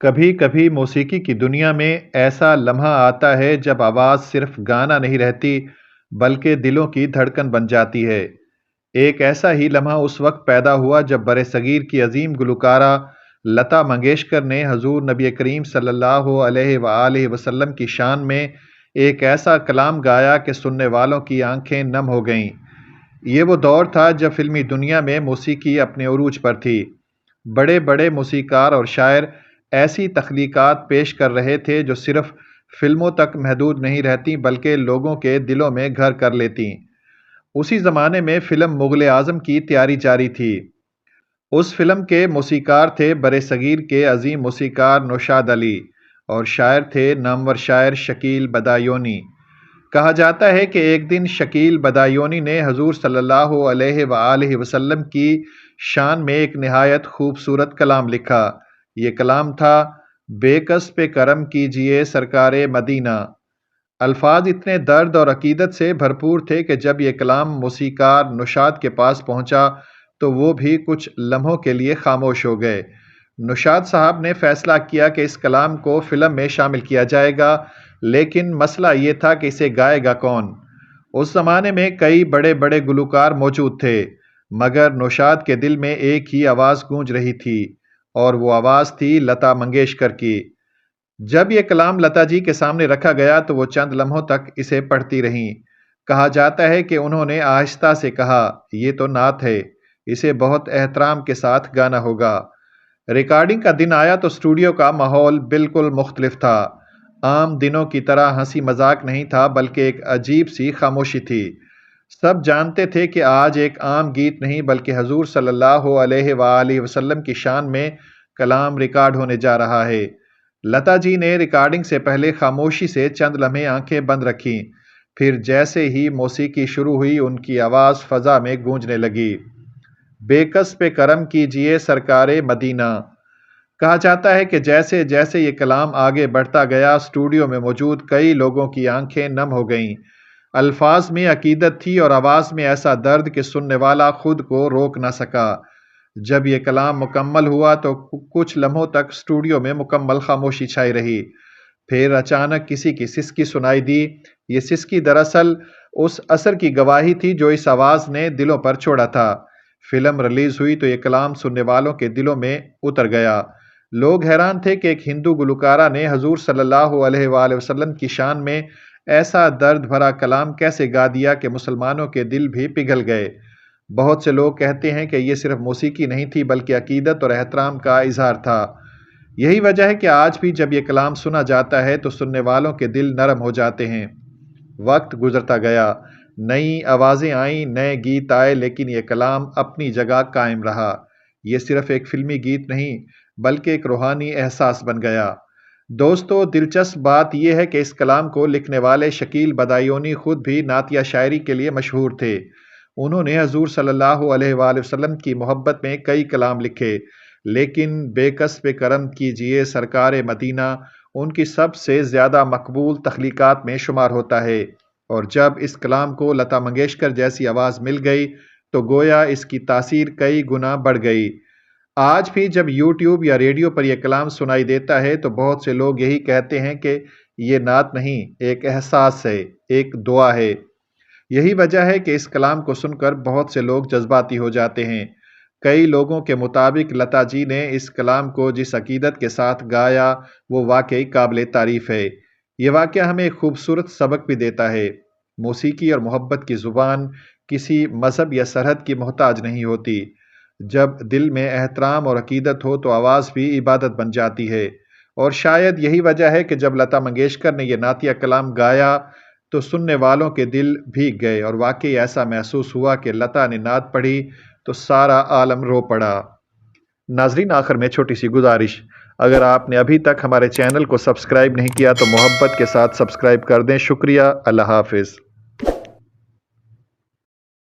کبھی کبھی موسیقی کی دنیا میں ایسا لمحہ آتا ہے جب آواز صرف گانا نہیں رہتی بلکہ دلوں کی دھڑکن بن جاتی ہے۔ ایک ایسا ہی لمحہ اس وقت پیدا ہوا جب برصغیر کی عظیم گلوکارہ لتا منگیشکر نے حضور نبی کریم صلی اللہ علیہ وآلہ وسلم کی شان میں ایک ایسا کلام گایا کہ سننے والوں کی آنکھیں نم ہو گئیں۔ یہ وہ دور تھا جب فلمی دنیا میں موسیقی اپنے عروج پر تھی۔ بڑے بڑے موسیقار اور شاعر ایسی تخلیقات پیش کر رہے تھے جو صرف فلموں تک محدود نہیں رہتی بلکہ لوگوں کے دلوں میں گھر کر لیتی۔ اسی زمانے میں فلم مغل اعظم کی تیاری جاری تھی۔ اس فلم کے موسیقار تھے برصغیر کے عظیم موسیقار نوشاد علی اور شاعر تھے نامور شاعر شکیل بدایونی۔ کہا جاتا ہے کہ ایک دن شکیل بدایونی نے حضور صلی اللہ علیہ وآلہ وسلم کی شان میں ایک نہایت خوبصورت کلام لکھا۔ یہ کلام تھا بے کس پہ کرم کیجئے سرکار مدینہ۔ الفاظ اتنے درد اور عقیدت سے بھرپور تھے کہ جب یہ کلام موسیقار نوشاد کے پاس پہنچا تو وہ بھی کچھ لمحوں کے لیے خاموش ہو گئے۔ نوشاد صاحب نے فیصلہ کیا کہ اس کلام کو فلم میں شامل کیا جائے گا، لیکن مسئلہ یہ تھا کہ اسے گائے گا کون؟ اس زمانے میں کئی بڑے بڑے گلوکار موجود تھے، مگر نوشاد کے دل میں ایک ہی آواز گونج رہی تھی اور وہ آواز تھی لتا منگیشکر کی۔ جب یہ کلام لتا جی کے سامنے رکھا گیا تو وہ چند لمحوں تک اسے پڑھتی رہیں۔ کہا جاتا ہے کہ انہوں نے آہستہ سے کہا، یہ تو نعت ہے، اسے بہت احترام کے ساتھ گانا ہوگا۔ ریکارڈنگ کا دن آیا تو اسٹوڈیو کا ماحول بالکل مختلف تھا۔ عام دنوں کی طرح ہنسی مذاق نہیں تھا بلکہ ایک عجیب سی خاموشی تھی۔ سب جانتے تھے کہ آج ایک عام گیت نہیں بلکہ حضور صلی اللہ علیہ وآلہ وسلم کی شان میں کلام ریکارڈ ہونے جا رہا ہے۔ لتا جی نے ریکارڈنگ سے پہلے خاموشی سے چند لمحے آنکھیں بند رکھیں، پھر جیسے ہی موسیقی شروع ہوئی ان کی آواز فضا میں گونجنے لگی۔ بے کس پہ کرم کیجئے سرکار مدینہ۔ کہا جاتا ہے کہ جیسے جیسے یہ کلام آگے بڑھتا گیا اسٹوڈیو میں موجود کئی لوگوں کی آنکھیں نم ہو گئیں۔ الفاظ میں عقیدت تھی اور آواز میں ایسا درد کہ سننے والا خود کو روک نہ سکا۔ جب یہ کلام مکمل ہوا تو کچھ لمحوں تک اسٹوڈیو میں مکمل خاموشی چھائی رہی۔ پھر اچانک کسی کی سسکی سنائی دی۔ یہ سسکی دراصل اس اثر کی گواہی تھی جو اس آواز نے دلوں پر چھوڑا تھا۔ فلم ریلیز ہوئی تو یہ کلام سننے والوں کے دلوں میں اتر گیا۔ لوگ حیران تھے کہ ایک ہندو گلوکارہ نے حضور صلی اللہ علیہ وآلہ وسلم کی شان میں ایسا درد بھرا کلام کیسے گا دیا کہ مسلمانوں کے دل بھی پگھل گئے۔ بہت سے لوگ کہتے ہیں کہ یہ صرف موسیقی نہیں تھی بلکہ عقیدت اور احترام کا اظہار تھا۔ یہی وجہ ہے کہ آج بھی جب یہ کلام سنا جاتا ہے تو سننے والوں کے دل نرم ہو جاتے ہیں۔ وقت گزرتا گیا، نئی آوازیں آئیں، نئے گیت آئے، لیکن یہ کلام اپنی جگہ قائم رہا۔ یہ صرف ایک فلمی گیت نہیں بلکہ ایک روحانی احساس بن گیا۔ دوستو، دلچسپ بات یہ ہے کہ اس کلام کو لکھنے والے شکیل بدایونی خود بھی نعتیہ شاعری کے لیے مشہور تھے۔ انہوں نے حضور صلی اللہ علیہ وآلہ وسلم کی محبت میں کئی کلام لکھے، لیکن بے کس پہ کرم کیجئے سرکار مدینہ ان کی سب سے زیادہ مقبول تخلیقات میں شمار ہوتا ہے، اور جب اس کلام کو لتا منگیشکر جیسی آواز مل گئی تو گویا اس کی تاثیر کئی گنا بڑھ گئی۔ آج بھی جب یوٹیوب یا ریڈیو پر یہ کلام سنائی دیتا ہے تو بہت سے لوگ یہی کہتے ہیں کہ یہ نعت نہیں، ایک احساس ہے، ایک دعا ہے۔ یہی وجہ ہے کہ اس کلام کو سن کر بہت سے لوگ جذباتی ہو جاتے ہیں۔ کئی لوگوں کے مطابق لتا جی نے اس کلام کو جس عقیدت کے ساتھ گایا وہ واقعی قابل تعریف ہے۔ یہ واقعہ ہمیں ایک خوبصورت سبق بھی دیتا ہے۔ موسیقی اور محبت کی زبان کسی مذہب یا سرحد کی محتاج نہیں ہوتی۔ جب دل میں احترام اور عقیدت ہو تو آواز بھی عبادت بن جاتی ہے، اور شاید یہی وجہ ہے کہ جب لتا منگیشکر نے یہ نعتیہ کلام گایا تو سننے والوں کے دل بھیگ گئے اور واقعی ایسا محسوس ہوا کہ لتا نے نعت پڑھی تو سارا عالم رو پڑا۔ ناظرین، آخر میں چھوٹی سی گزارش، اگر آپ نے ابھی تک ہمارے چینل کو سبسکرائب نہیں کیا تو محبت کے ساتھ سبسکرائب کر دیں۔ شکریہ، اللہ حافظ۔